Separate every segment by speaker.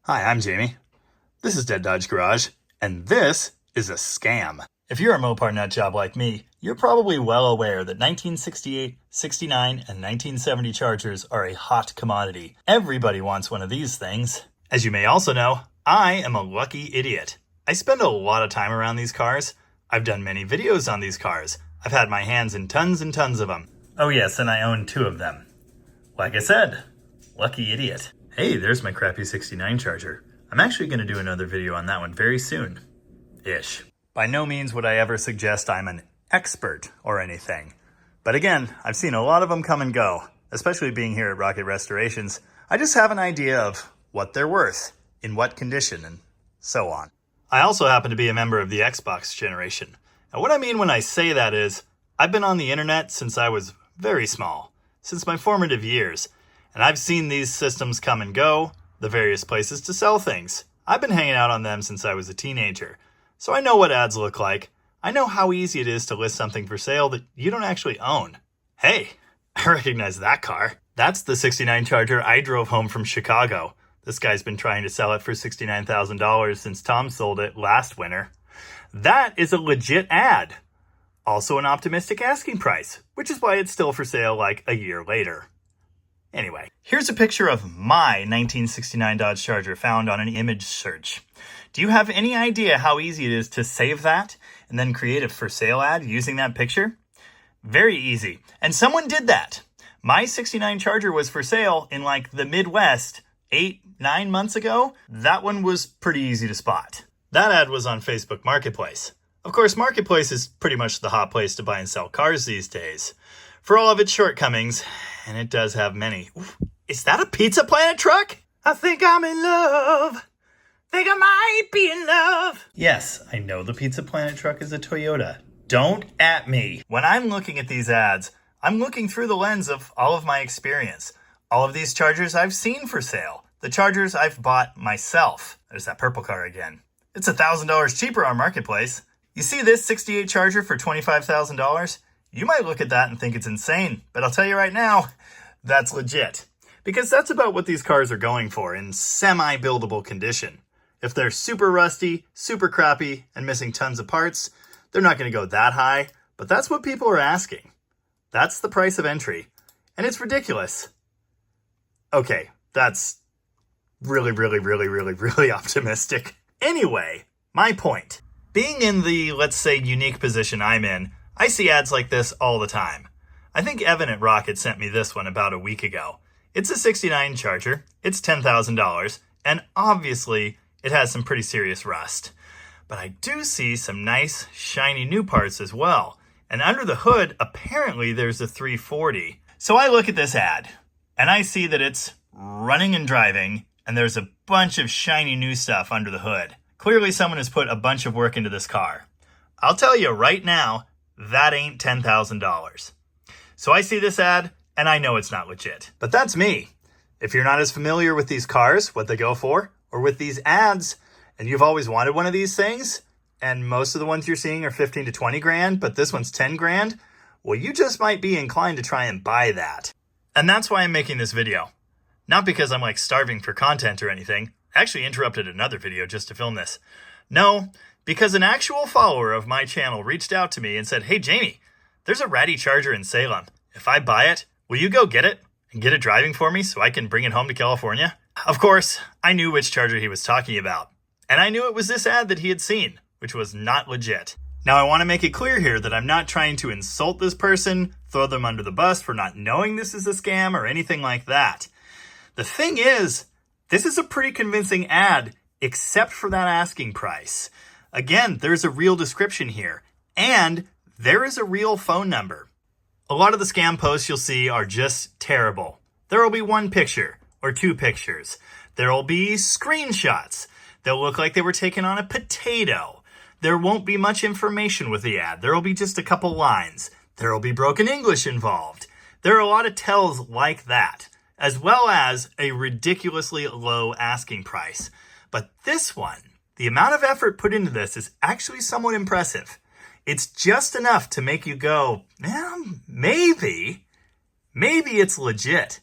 Speaker 1: Hi, I'm Jamie. This is Dead Dodge Garage, and this is a scam. If you're a Mopar nutjob like me, you're probably well aware that 1968, 69, and 1970 Chargers are a hot commodity. Everybody wants one of these things. As you may also know, I am a lucky idiot. I spend a lot of time around these cars. I've done many videos on these cars. I've had my hands in tons and tons of them. Oh yes, and I own 2 of them. Like I said, lucky idiot. Hey, there's my crappy 69 Charger. I'm actually going to do another video on that one very soon-ish. By no means would I ever suggest I'm an expert or anything. But again, I've seen a lot of them come and go, especially being here at Rocket Restorations. I just have an idea of what they're worth, in what condition, and so on. I also happen to be a member of the Xbox generation. And what I mean when I say that is, I've been on the internet since I was very small, since my formative years. And I've seen these systems come and go, the various places to sell things. I've been hanging out on them since I was a teenager. So I know what ads look like. I know how easy it is to list something for sale that you don't actually own. Hey, I recognize that car. That's the 69 Charger I drove home from Chicago. This guy's been trying to sell it for $69,000 since Tom sold it last winter. That is a legit ad. Also an optimistic asking price, which is why it's still for sale like a year later. Anyway, here's a picture of my 1969 Dodge Charger found on an image search. Do you have any idea how easy it is to save that and then create a for sale ad using that picture? Very easy. And someone did that. My 69 Charger was for sale in like the Midwest 8-9 months ago. That one was pretty easy to spot. That ad was on Facebook Marketplace. Of course, Marketplace is pretty much the hot place to buy and sell cars these days. For all of its shortcomings, and it does have many. Oof, is that a Pizza Planet truck? I think I'm in love. Think I might be in love. Yes, I know the Pizza Planet truck is a Toyota. Don't at me. When I'm looking at these ads, I'm looking through the lens of all of my experience. All of these Chargers I've seen for sale. The Chargers I've bought myself. There's that purple car again. It's $1,000 cheaper on Marketplace. You see this 68 Charger for $25,000? You might look at that and think it's insane, but I'll tell you right now, that's legit. Because that's about what these cars are going for in semi-buildable condition. If they're super rusty, super crappy, and missing tons of parts, they're not going to go that high, but that's what people are asking. That's the price of entry, and it's ridiculous. Okay, that's really optimistic. Anyway, my point. Being in the, let's say, unique position I'm in, I see ads like this all the time. I think Evan at Rocket sent me this one about a week ago. It's a 69 Charger, it's $10,000, and obviously it has some pretty serious rust. But I do see some nice, shiny new parts as well. And under the hood, apparently there's a 340. So I look at this ad, and I see that it's running and driving, and there's a bunch of shiny new stuff under the hood. Clearly someone has put a bunch of work into this car. I'll tell you right now, that ain't $10,000. So I see this ad, and I know it's not legit. But that's me. If you're not as familiar with these cars, what they go for, or with these ads, and you've always wanted one of these things, and most of the ones you're seeing are 15 to 20 grand, but this one's 10 grand, well, you just might be inclined to try and buy that. And that's why I'm making this video. Not because I'm like starving for content or anything. I actually interrupted another video just to film this. No, because an actual follower of my channel reached out to me and said, "Hey Jamie, there's a ratty Charger in Salem. If I buy it, will you go get it and get it driving for me so I can bring it home to California?" Of course, I knew which Charger he was talking about. And I knew it was this ad that he had seen, which was not legit. Now I want to make it clear here that I'm not trying to insult this person, throw them under the bus for not knowing this is a scam or anything like that. The thing is, this is a pretty convincing ad, except for that asking price. Again, there's a real description here, and there is a real phone number. A lot of the scam posts you'll see are just terrible. There will be one picture or 2 pictures. There will be screenshots. They'll look like they were taken on a potato. There won't be much information with the ad. There will be just a couple lines. There will be broken English involved. There are a lot of tells like that, as well as a ridiculously low asking price. But this one, the amount of effort put into this is actually somewhat impressive. It's just enough to make you go, maybe it's legit.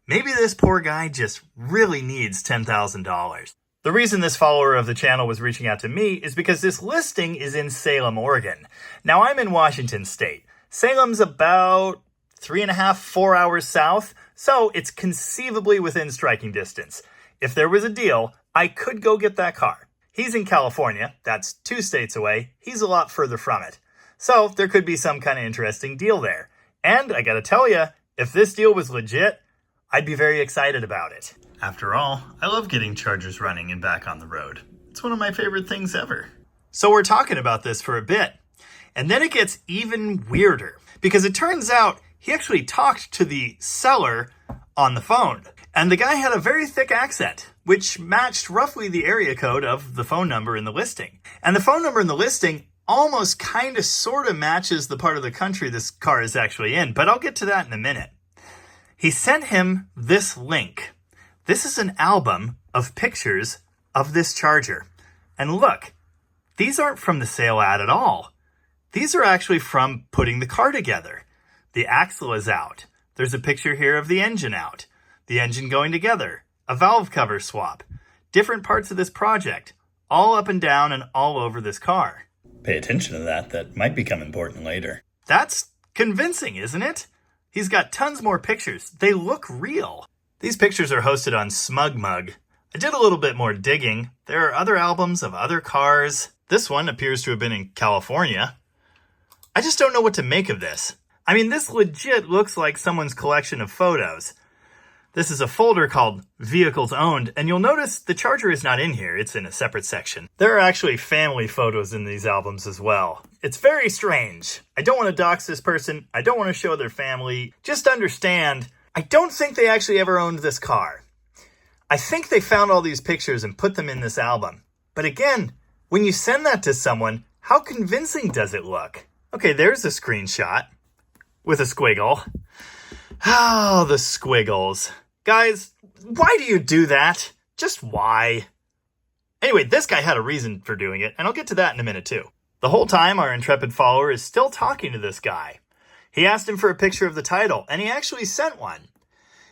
Speaker 1: Maybe this poor guy just really needs $10,000. The reason this follower of the channel was reaching out to me is because this listing is in Salem, Oregon. Now, I'm in Washington State. Salem's about 3.5, 4 hours south, so it's conceivably within striking distance. If there was a deal, I could go get that car. He's in California. That's 2 states away. He's a lot further from it. So there could be some kind of interesting deal there. And I gotta tell you, if this deal was legit, I'd be very excited about it. After all, I love getting Chargers running and back on the road. It's one of my favorite things ever. So we're talking about this for a bit. And then it gets even weirder, because it turns out he actually talked to the seller on the phone. And the guy had a very thick accent, which matched roughly the area code of the phone number in the listing. And the phone number in the listing almost kind of sort of matches the part of the country this car is actually in, but I'll get to that in a minute. He sent him this link. This is an album of pictures of this Charger. And look, these aren't from the sale ad at all. These are actually from putting the car together. The axle is out. There's a picture here of the engine out. The engine going together. A valve cover swap. Different parts of this project. All up and down and all over this car. Pay attention to that. That might become important later. That's convincing, isn't it? He's got tons more pictures. They look real. These pictures are hosted on SmugMug. I did a little bit more digging. There are other albums of other cars. This one appears to have been in California. I just don't know what to make of this. I mean, this legit looks like someone's collection of photos. This is a folder called Vehicles Owned, and you'll notice the Charger is not in here. It's in a separate section. There are actually family photos in these albums as well. It's very strange. I don't want to dox this person. I don't want to show their family. Just understand, I don't think they actually ever owned this car. I think they found all these pictures and put them in this album. But again, when you send that to someone, how convincing does it look? Okay, there's a screenshot with a squiggle. Oh, the squiggles. Guys, why do you do that? Just why? Anyway, this guy had a reason for doing it, and I'll get to that in a minute too. The whole time, our intrepid follower is still talking to this guy. He asked him for a picture of the title, and he actually sent one.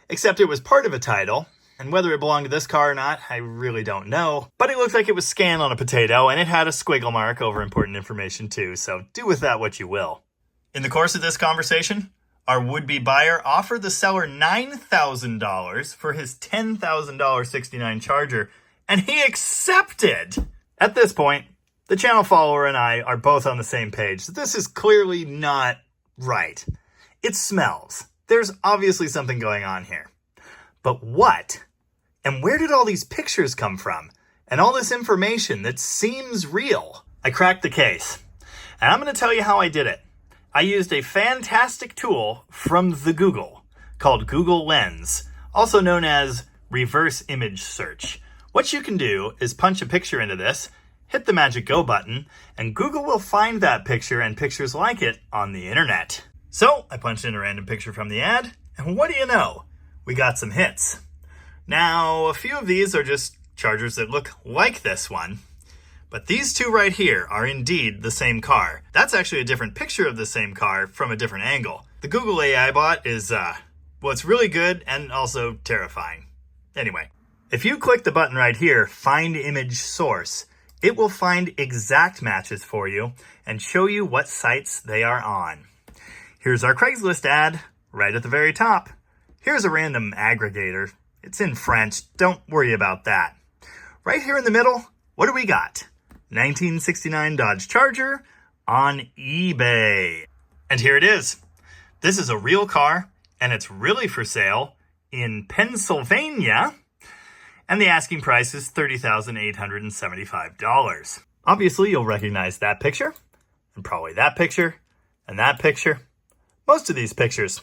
Speaker 1: Except it was part of a title, and whether it belonged to this car or not, I really don't know. But it looked like it was scanned on a potato, and it had a squiggle mark over important information too, so do with that what you will. In the course of this conversation, our would-be buyer offered the seller $9,000 for his $10,000 '69 Charger, and he accepted! At this point, the channel follower and I are both on the same page. This is clearly not right. It smells. There's obviously something going on here. But what? And where did all these pictures come from? And all this information that seems real? I cracked the case. And I'm going to tell you how I did it. I used a fantastic tool from the Google called Google Lens, also known as reverse image search. What you can do is punch a picture into this, hit the magic go button, and Google will find that picture and pictures like it on the internet. So I punched in a random picture from the ad, and what do you know? We got some hits. Now, a few of these are just Chargers that look like this one. But these two right here are indeed the same car. That's actually a different picture of the same car from a different angle. The Google AI bot is, well, it's really good and also terrifying. Anyway, if you click the button right here, Find Image Source, it will find exact matches for you and show you what sites they are on. Here's our Craigslist ad, right at the very top. Here's a random aggregator. It's in French, don't worry about that. Right here in the middle, what do we got? 1969 Dodge Charger on eBay. And here it is. This is a real car, and it's really for sale in Pennsylvania, and the asking price is $30,875. Obviously, you'll recognize that picture, and probably that picture, and that picture. Most of these pictures.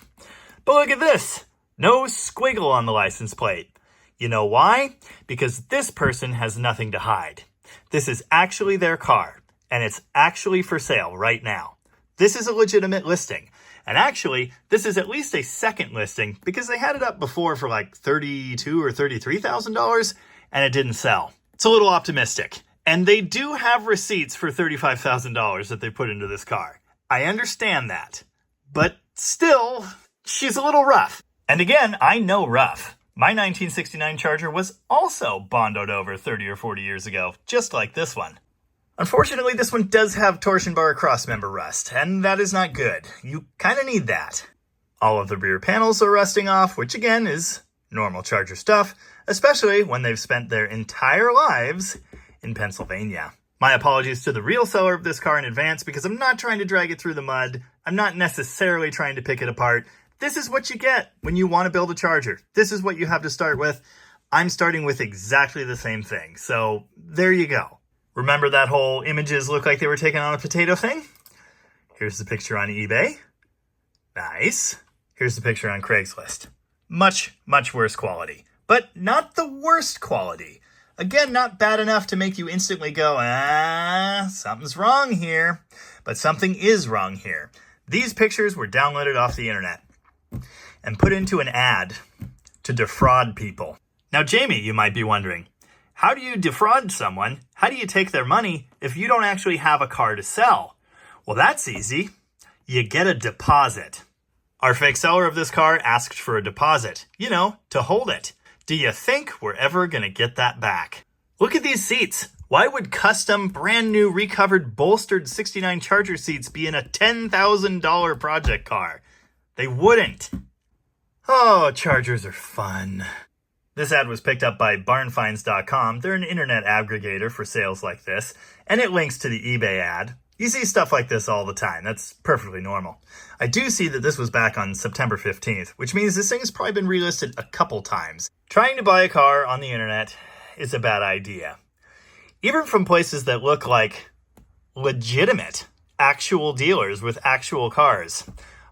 Speaker 1: But look at this. No squiggle on the license plate. You know why? Because this person has nothing to hide. This is actually their car, and it's actually for sale right now. This is a legitimate listing. And actually, this is at least a second listing because they had it up before for like $32,000 or $33,000, and it didn't sell. It's a little optimistic. And they do have receipts for $35,000 that they put into this car. I understand that. But still, she's a little rough. And again, I know rough. My 1969 Charger was also bondoed over 30 or 40 years ago, just like this one. Unfortunately, this one does have torsion bar crossmember rust, and that is not good. You kind of need that. All of the rear panels are rusting off, which again is normal Charger stuff, especially when they've spent their entire lives in Pennsylvania. My apologies to the real seller of this car in advance because I'm not trying to drag it through the mud. I'm not necessarily trying to pick it apart. This is what you get when you want to build a Charger. This is what you have to start with. I'm starting with exactly the same thing, so there you go. Remember that whole images look like they were taken on a potato thing? Here's the picture on eBay. Nice. Here's the picture on Craigslist. Much, much worse quality. But not the worst quality. Again, not bad enough to make you instantly go, something's wrong here. But something is wrong here. These pictures were downloaded off the internet and put into an ad to defraud people. Now, Jamie, you might be wondering, how do you defraud someone? How do you take their money if you don't actually have a car to sell? Well, that's easy. You get a deposit. Our fake seller of this car asked for a deposit, to hold it. Do you think we're ever going to get that back? Look at these seats. Why would custom, brand new, recovered, bolstered 69 Charger seats be in a $10,000 project car? They wouldn't. Oh, Chargers are fun. This ad was picked up by barnfinds.com. They're an internet aggregator for sales like this, and it links to the eBay ad. You see stuff like this all the time. That's perfectly normal. I do see that this was back on September 15th, which means this thing has probably been relisted a couple times. Trying to buy a car on the internet is a bad idea. Even from places that look like legitimate, actual dealers with actual cars.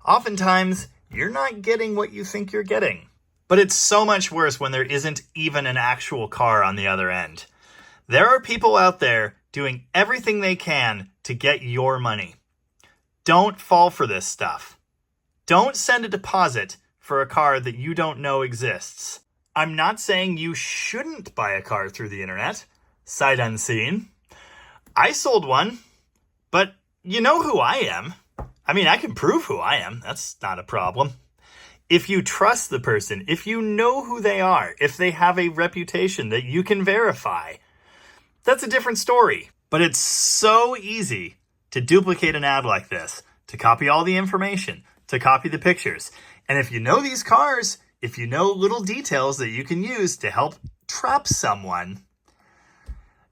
Speaker 1: Oftentimes, you're not getting what you think you're getting. But it's so much worse when there isn't even an actual car on the other end. There are people out there doing everything they can to get your money. Don't fall for this stuff. Don't send a deposit for a car that you don't know exists. I'm not saying you shouldn't buy a car through the internet, sight unseen. I sold one, but you know who I am. I mean, I can prove who I am. That's not a problem. If you trust the person, if you know who they are, if they have a reputation that you can verify, that's a different story. But it's so easy to duplicate an ad like this, to copy all the information, to copy the pictures. And if you know these cars, if you know little details that you can use to help trap someone,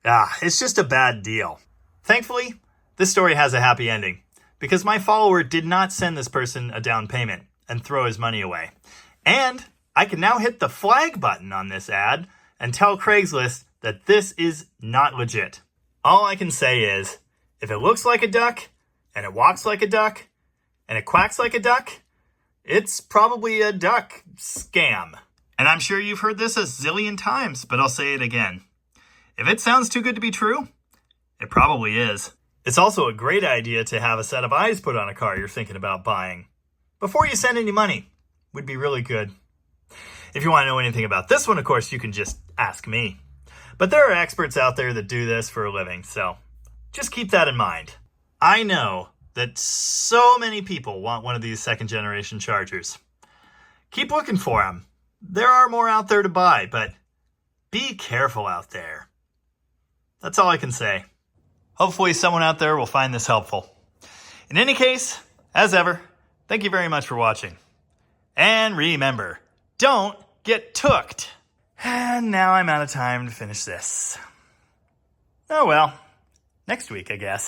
Speaker 1: it's just a bad deal. Thankfully, this story has a happy ending because my follower did not send this person a down payment and throw his money away. And I can now hit the flag button on this ad and tell Craigslist that this is not legit. All I can say is, if it looks like a duck, and it walks like a duck, and it quacks like a duck, it's probably a duck scam. And I'm sure you've heard this a zillion times, but I'll say it again. If it sounds too good to be true, it probably is. It's also a great idea to have a set of eyes put on a car you're thinking about buying before you send any money. Would be really good. If you want to know anything about this one, of course, you can just ask me. But there are experts out there that do this for a living, so just keep that in mind. I know that so many people want one of these second-generation Chargers. Keep looking for them. There are more out there to buy, but be careful out there. That's all I can say. Hopefully someone out there will find this helpful. In any case, as ever, thank you very much for watching. And remember, don't get tooked. And now I'm out of time to finish this. Oh well, next week, I guess.